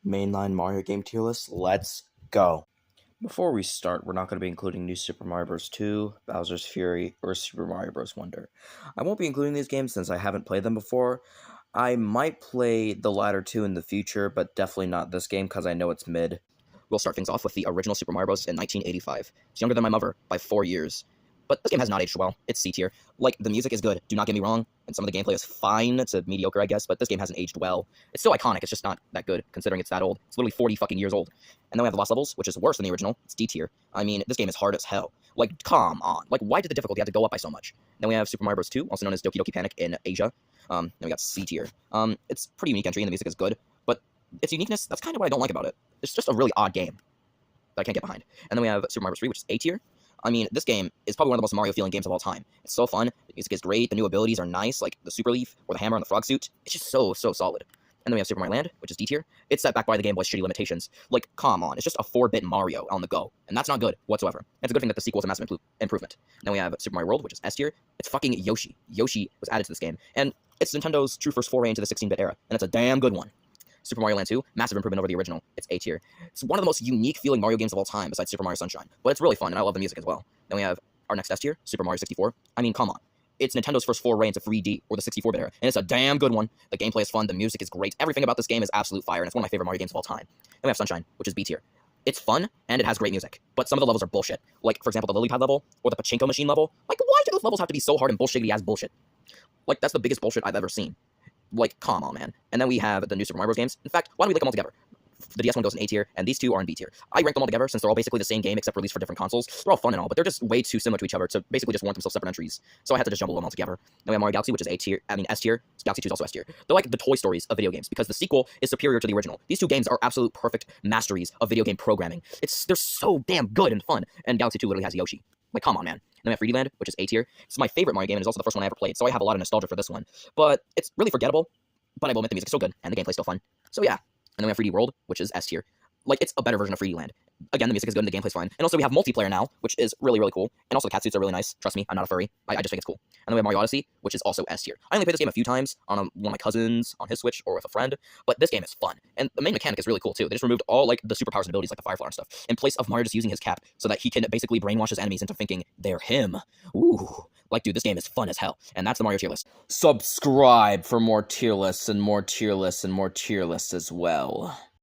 Mainline Mario game tier list. Let's go. Before we start, we're not going to be including New Super Mario Bros. 2, Bowser's Fury, or Super Mario Bros. Wonder. I won't be including these games since I haven't played them before. I might play the latter two in the future, but definitely not this game because I know it's mid. We'll start things off with the original Super Mario Bros. In 1985. It's younger than my mother by 4 years. But this game has not aged well. It's C tier. Like, the music is good, do not get me wrong, and some of the gameplay is fine to mediocre, I guess, but this game hasn't aged well. It's still iconic, it's just not that good, considering it's that old. It's literally 40 fucking years old. And then we have the Lost Levels, which is worse than the original. It's D tier. I mean, this game is hard as hell. Like, come on. Like, why did the difficulty have to go up by so much? Then we have Super Mario Bros. 2, also known as Doki Doki Panic in Asia. Then we got C tier. It's pretty unique entry, and the music is good, but its uniqueness, that's kind of what I don't like about it. It's just a really odd game that I can't get behind. And then we have Super Mario Bros. 3, which is A tier. I mean, this game is probably one of the most Mario-feeling games of all time. It's so fun, the music is great, the new abilities are nice, like the Super Leaf, or the hammer and the frog suit. It's just so solid. And then we have Super Mario Land, which is D tier. It's set back by the Game Boy's shitty limitations. Like, come on, it's just a 4-bit Mario on the go. And that's not good whatsoever. It's a good thing that the sequel is a massive improvement. And then we have Super Mario World, which is S tier. It's fucking Yoshi. Yoshi was added to this game. And it's Nintendo's true first foray into the 16-bit era. And it's a damn good one. Super Mario Land 2, massive improvement over the original. It's A tier. It's one of the most unique feeling Mario games of all time, besides Super Mario Sunshine. But it's really fun, and I love the music as well. Then we have our next S tier, Super Mario 64. I mean, come on. It's Nintendo's first foray into 3D, or the 64-bit era, and it's a damn good one. The gameplay is fun, the music is great, everything about this game is absolute fire, and it's one of my favorite Mario games of all time. Then we have Sunshine, which is B tier. It's fun, and it has great music, but some of the levels are bullshit. Like, for example, the lily pad level, or the pachinko machine level. Like, why do those levels have to be so hard and bullshitty as bullshit? Like, that's the biggest bullshit I've ever seen. Like, come on, man. And then we have the new Super Mario Bros. Games. In fact, why don't we link them all together? The DS one goes in A tier, and these two are in B tier. I rank them all together since they're all basically the same game except released for different consoles. They're all fun and all, but they're just way too similar to each other to basically just warrant themselves separate entries. So I had to just jumble them all together. Then we have Mario Galaxy, which is S tier. Galaxy 2 is also S tier. They're like the Toy Stories of video games because the sequel is superior to the original. These two games are absolute perfect masteries of video game programming. They're so damn good and fun, and Galaxy 2 literally has Yoshi. Like, come on, man. And then we have 3D Land, which is A tier. It's my favorite Mario game, and it's also the first one I ever played, so I have a lot of nostalgia for this one. But it's really forgettable. But I will admit the music's still good, and the gameplay's still fun. So yeah. And then we have 3D World, which is S tier. Like, it's a better version of 3D Land. Again, the music is good and the gameplay's fine. And also we have multiplayer now, which is really cool. And also the cat suits are really nice. Trust me, I'm not a furry. I just think it's cool. And then we have Mario Odyssey, which is also S tier. I only played this game a few times on one of my cousins, on his Switch, or with a friend. But this game is fun. And the main mechanic is really cool, too. They just removed all, like, the superpowers and abilities, like the Fire Flower and stuff, in place of Mario just using his cap so that he can basically brainwash his enemies into thinking they're him. Ooh. Like, dude, this game is fun as hell. And that's the Mario tier list. Subscribe for more tier lists and more tier lists and more tier lists as well.